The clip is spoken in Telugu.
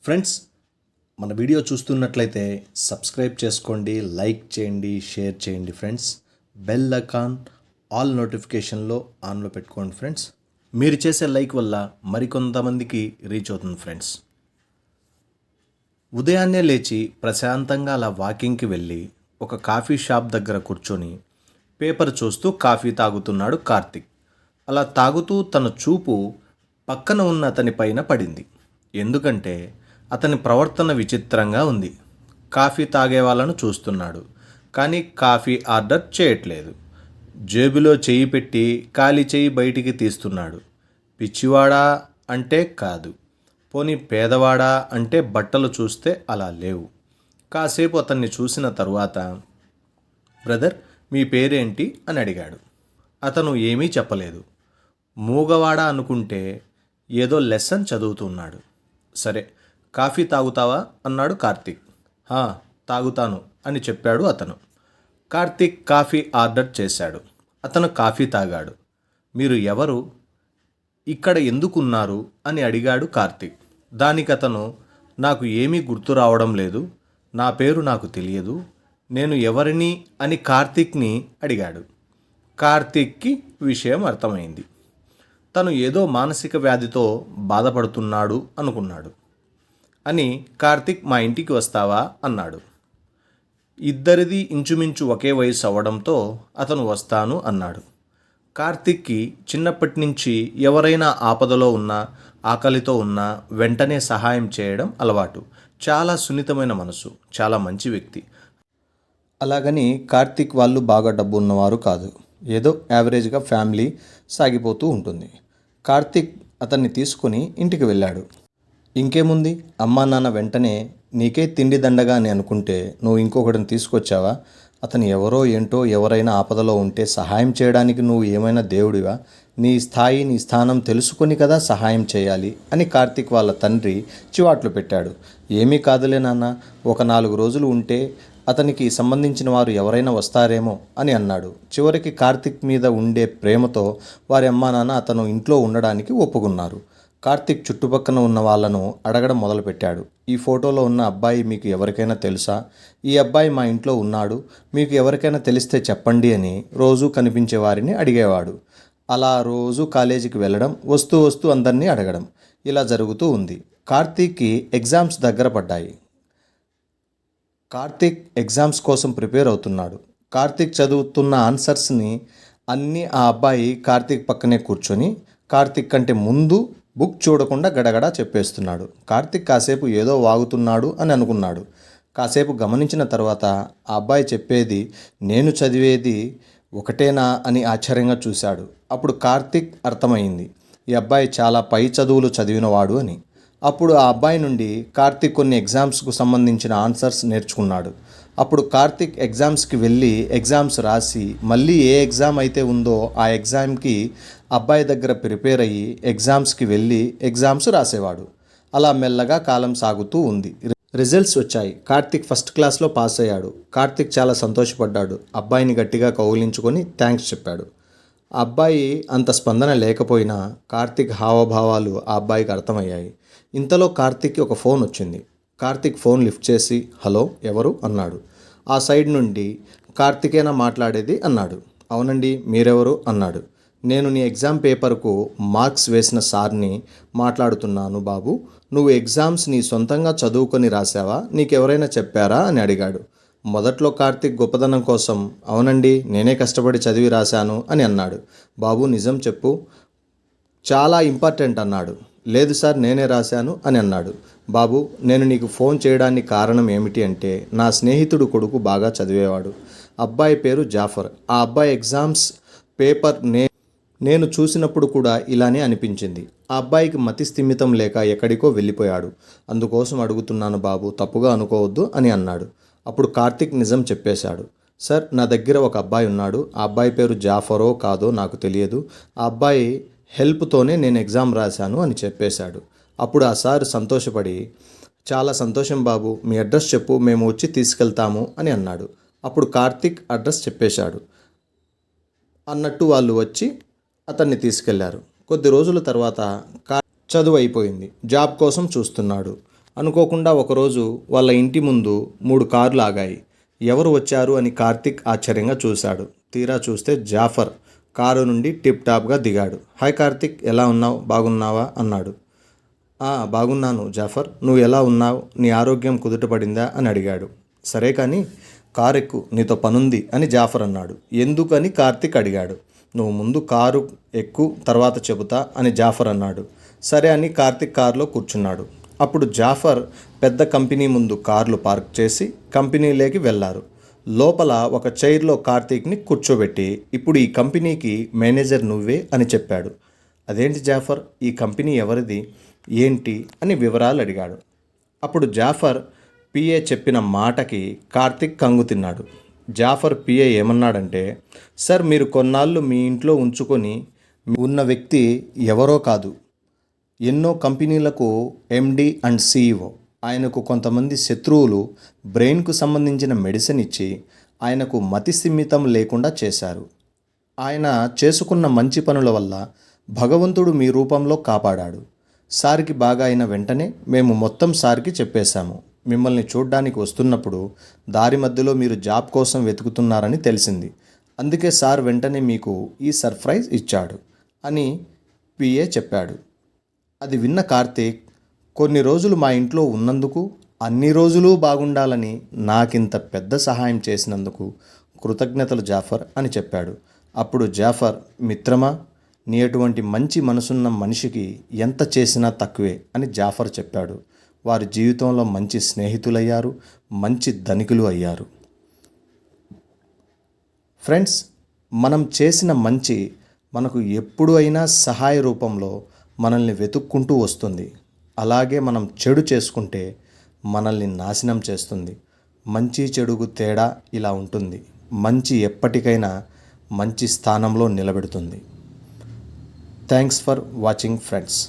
ఫ్రెండ్స్, మన వీడియో చూస్తున్నట్లయితే సబ్స్క్రైబ్ చేసుకోండి, లైక్ చేయండి, షేర్ చేయండి ఫ్రెండ్స్. బెల్ ఐకాన్ ఆల్ నోటిఫికేషన్లో ఆన్లో పెట్టుకోండి ఫ్రెండ్స్. మీరు చేసే లైక్ వల్ల మరికొంతమందికి రీచ్ అవుతుంది ఫ్రెండ్స్. ఉదయాన్నే లేచి ప్రశాంతంగా అలా వాకింగ్కి వెళ్ళి ఒక కాఫీ షాప్ దగ్గర కూర్చొని పేపర్ చూస్తూ కాఫీ తాగుతున్నాడు కార్తిక్. అలా తాగుతూ తన చూపు పక్కన ఉన్న అతని పైన పడింది. ఎందుకంటే అతని ప్రవర్తన విచిత్రంగా ఉంది. కాఫీ తాగే వాళ్ళను చూస్తున్నాడు, కానీ కాఫీ ఆర్డర్ చేయట్లేదు. జేబులో చెయ్యి పెట్టి ఖాళీ చెయ్యి బయటికి తీస్తున్నాడు. పిచ్చివాడా అంటే కాదు, పోనీ పేదవాడా అంటే బట్టలు చూస్తే అలా లేవు. కాసేపు అతన్ని చూసిన తరువాత, బ్రదర్ మీ పేరేంటి అని అడిగాడు. అతను ఏమీ చెప్పలేదు. మూగవాడా అనుకుంటే ఏదో లెసన్ చదువుతున్నాడు. సరే, కాఫీ తాగుతావా అన్నాడు కార్తిక్. తాగుతాను అని చెప్పాడు అతను. కార్తిక్ కాఫీ ఆర్డర్ చేశాడు. అతను కాఫీ తాగాడు. మీరు ఎవరు, ఇక్కడ ఎందుకున్నారు అని అడిగాడు కార్తిక్. దానికి అతను, నాకు ఏమీ గుర్తు రావడం లేదు, నా పేరు నాకు తెలియదు, నేను ఎవరిని అని కార్తిక్ని అడిగాడు. కార్తిక్కి విషయం అర్థమైంది. తను ఏదో మానసిక వ్యాధితో బాధపడుతున్నాడు అనుకున్నాడు. అని కార్తిక్ మా ఇంటికి వస్తావా అన్నాడు. ఇద్దరిది ఇంచుమించు ఒకే వయసు అవ్వడంతో అతను వస్తాను అన్నాడు. కార్తిక్కి చిన్నప్పటి నుంచి ఎవరైనా ఆపదలో ఉన్నా, ఆకలితో ఉన్నా వెంటనే సహాయం చేయడం అలవాటు. చాలా సున్నితమైన మనసు, చాలా మంచి వ్యక్తి. అలాగని కార్తిక్ వాళ్ళు బాగా డబ్బు ఉన్నవారు కాదు. ఏదో యావరేజ్గా ఫ్యామిలీ సాగిపోతూ ఉంటుంది. కార్తిక్ అతన్ని తీసుకుని ఇంటికి వెళ్ళాడు. ఇంకేముంది, అమ్మా నాన్న వెంటనే నీకే తిండి దండగా అని అనుకుంటే నువ్వు ఇంకొకటిని తీసుకొచ్చావా? అతను ఎవరో ఏంటో, ఎవరైనా ఆపదలో ఉంటే సహాయం చేయడానికి నువ్వు ఏమైనా దేవుడివా? నీ స్థాయి, నీ స్థానం తెలుసుకొని కదా సహాయం చేయాలి అని కార్తిక్ వాళ్ళ తండ్రి చివాట్లు పెట్టాడు. ఏమీ కాదులే నాన్న, ఒక 4 రోజులు ఉంటే అతనికి సంబంధించిన వారు ఎవరైనా వస్తారేమో అని అన్నాడు. చివరికి కార్తిక్ మీద ఉండే ప్రేమతో వారి అమ్మా నాన్న అతను ఇంట్లో ఉండడానికి ఒప్పుకున్నారు. కార్తిక్ చుట్టుపక్కన ఉన్న వాళ్ళను అడగడం మొదలుపెట్టాడు. ఈ ఫోటోలో ఉన్న అబ్బాయి మీకు ఎవరికైనా తెలుసా? ఈ అబ్బాయి మా ఇంట్లో ఉన్నాడు, మీకు ఎవరికైనా తెలిస్తే చెప్పండి అని రోజూ కనిపించే వారిని అడిగేవాడు. అలా రోజు కాలేజీకి వెళ్ళడం, వస్తూ వస్తూ అందరినీ అడగడం, ఇలా జరుగుతూ ఉంది. కార్తీక్కి ఎగ్జామ్స్ దగ్గర పడ్డాయి. కార్తిక్ ఎగ్జామ్స్ కోసం ప్రిపేర్ అవుతున్నాడు. కార్తిక్ చదువుతున్న ఆన్సర్స్ని అన్నీ ఆ అబ్బాయి కార్తిక్ పక్కనే కూర్చొని కార్తిక్ కంటే ముందు బుక్ చూడకుండా గడగడా చెప్పేస్తున్నాడు. కార్తిక్ కాసేపు ఏదో వాగుతున్నాడు అని అనుకున్నాడు. కాసేపు గమనించిన తర్వాత ఆ అబ్బాయి చెప్పేది నేను చదివేది ఒకటేనా అని ఆశ్చర్యంగా చూశాడు. అప్పుడు కార్తిక్ అర్థమైంది, ఈ అబ్బాయి చాలా పై చదువులు చదివినవాడు అని. అప్పుడు ఆ అబ్బాయి నుండి కార్తిక్ కొన్ని ఎగ్జామ్స్కు సంబంధించిన ఆన్సర్స్ నేర్చుకున్నాడు. అప్పుడు కార్తిక్ ఎగ్జామ్స్కి వెళ్ళి ఎగ్జామ్స్ రాసి మళ్ళీ ఏ ఎగ్జామ్ అయితే ఉందో ఆ ఎగ్జామ్కి అబ్బాయి దగ్గర ప్రిపేర్ అయ్యి ఎగ్జామ్స్కి వెళ్ళి ఎగ్జామ్స్ రాసేవాడు. అలా మెల్లగా కాలం సాగుతూ ఉంది. రిజల్ట్స్ వచ్చాయి. కార్తిక్ ఫస్ట్ క్లాస్లో పాస్ అయ్యాడు. కార్తిక్ చాలా సంతోషపడ్డాడు. అబ్బాయిని గట్టిగా కౌగిలించుకొని థ్యాంక్స్ చెప్పాడు. ఆ అబ్బాయి అంత స్పందన లేకపోయినా కార్తిక్ హావభావాలు ఆ అబ్బాయికి అర్థమయ్యాయి. ఇంతలో కార్తిక్కి ఒక ఫోన్ వచ్చింది. కార్తిక్ ఫోన్ లిఫ్ట్ చేసి హలో ఎవరు అన్నాడు. ఆ సైడ్ నుండి కార్తికేనా మాట్లాడేది అన్నాడు. అవునండి, మీరెవరు అన్నాడు. నేను నీ ఎగ్జామ్ పేపర్కు మార్క్స్ వేసిన సార్ని మాట్లాడుతున్నాను బాబు. నువ్వు ఎగ్జామ్స్ నీ సొంతంగా చదువుకొని రాసావా, నీకెవరైనా చెప్పారా అని అడిగాడు. మొదట్లో కార్తిక్ గొప్పదనం కోసం అవునండి నేనే కష్టపడి చదివి రాశాను అని అన్నాడు. బాబు నిజం చెప్పు, చాలా ఇంపార్టెంట్ అన్నాడు. లేదు సార్ నేనే రాశాను అని అన్నాడు. బాబు నేను నీకు ఫోన్ చేయడానికి కారణం ఏమిటి అంటే నా స్నేహితుడు కొడుకు బాగా చదివేవాడు. అబ్బాయి పేరు జాఫర్. ఆ అబ్బాయి ఎగ్జామ్స్ పేపర్ నేను చూసినప్పుడు కూడా ఇలానే అనిపించింది. ఆ అబ్బాయికి మతి స్థిమితం లేక ఎక్కడికో వెళ్ళిపోయాడు. అందుకోసం అడుగుతున్నాను బాబు, తప్పుగా అనుకోవద్దు అని అన్నాడు. అప్పుడు కార్తిక్ నిజం చెప్పేశాడు. సార్ నా దగ్గర ఒక అబ్బాయి ఉన్నాడు. ఆ అబ్బాయి పేరు జాఫరో కాదో నాకు తెలియదు. ఆ అబ్బాయి హెల్ప్తోనే నేను ఎగ్జామ్ రాశాను అని చెప్పేశాడు. అప్పుడు ఆ సార్ సంతోషపడి చాలా సంతోషం బాబు, మీ అడ్రస్ చెప్పు, మేము వచ్చి తీసుకెళ్తాము అని అన్నాడు. అప్పుడు కార్తిక్ అడ్రస్ చెప్పేశాడు. అన్నట్టు వాళ్ళు వచ్చి అతన్ని తీసుకెళ్లారు. కొద్ది రోజుల తర్వాత చదువు అయిపోయింది. జాబ్ కోసం చూస్తున్నాడు. అనుకోకుండా ఒకరోజు వాళ్ళ ఇంటి ముందు 3 కార్లు ఆగాయి. ఎవరు వచ్చారు అని కార్తిక్ ఆశ్చర్యంగా చూశాడు. తీరా చూస్తే జాఫర్ కారు నుండి టిప్ టాప్గా దిగాడు. హాయ్ కార్తిక్, ఎలా ఉన్నావు, బాగున్నావా అన్నాడు. బాగున్నాను జాఫర్, నువ్వు ఎలా ఉన్నావు, నీ ఆరోగ్యం కుదుటపడిందా అని అడిగాడు. సరే కానీ కారు ఎక్కు, నీతో పనుంది అని జాఫర్ అన్నాడు. ఎందుకని కార్తిక్ అడిగాడు. నువ్వు ముందు కారు ఎక్కు, తర్వాత చెబుతా అని జాఫర్ అన్నాడు. సరే అని కార్తిక్ కారులో కూర్చున్నాడు. అప్పుడు జాఫర్ పెద్ద కంపెనీ ముందు కార్లు పార్క్ చేసి కంపెనీలోకి వెళ్ళారు. లోపల ఒక చైర్లో కార్తీక్ని కూర్చోబెట్టి, ఇప్పుడు ఈ కంపెనీకి మేనేజర్ నువ్వే అని చెప్పాడు. అదేంటి జాఫర్, ఈ కంపెనీ ఎవరిది, ఏంటి అని వివరాలు అడిగాడు. అప్పుడు జాఫర్ పిఏ చెప్పిన మాటకి కార్తిక్ కంగు తిన్నాడు. జాఫర్ పిఏ ఏమన్నాడంటే, సార్ మీరు కొన్నాళ్ళు మీ ఇంట్లో ఉంచుకొని ఉన్న వ్యక్తి ఎవరో కాదు, ఎన్నో కంపెనీలకు ఎండి అండ్ సిఇఓ. ఆయనకు కొంతమంది శత్రువులు బ్రెయిన్కు సంబంధించిన మెడిసిన్ ఇచ్చి ఆయనకు మతి స్థిమితం లేకుండా చేశారు. ఆయన చేసుకున్న మంచి పనుల వల్ల భగవంతుడు మీ రూపంలో కాపాడాడు. సార్కి బాగా అయిన వెంటనే మేము మొత్తం సార్కి చెప్పేశాము. మిమ్మల్ని చూడ్డానికి వస్తున్నప్పుడు దారి మధ్యలో మీరు జాబ్ కోసం వెతుకుతున్నారని తెలిసింది. అందుకే సార్ వెంటనే మీకు ఈ సర్ప్రైజ్ ఇచ్చాడు అని పిఏ చెప్పాడు. అది విన్న కార్తీక్, కొన్ని రోజులు మా ఇంట్లో ఉన్నందుకు, అన్ని రోజులు బాగుండాలని నాకింత పెద్ద సహాయం చేసినందుకు కృతజ్ఞతలు జాఫర్ అని చెప్పాడు. అప్పుడు జాఫర్, మిత్రమా, నీ అటువంటి మంచి మనసున్న మనిషికి ఎంత చేసినా తక్కువే అని జాఫర్ చెప్పాడు. వారి జీవితంలో మంచి స్నేహితులయ్యారు, మంచి ధనికులు అయ్యారు. ఫ్రెండ్స్, మనం చేసిన మంచి మనకు ఎప్పుడు అయినా సహాయ రూపంలో మనల్ని వెతుక్కుంటూ వస్తుంది. అలాగే మనం చెడు చేసుకుంటే మనల్ని నాశనం చేస్తుంది. మంచి చెడుకు తేడా ఇలా ఉంటుంది. మంచి ఎప్పటికైనా మంచి స్థానంలో నిలబెడుతుంది. Thanks for watching friends.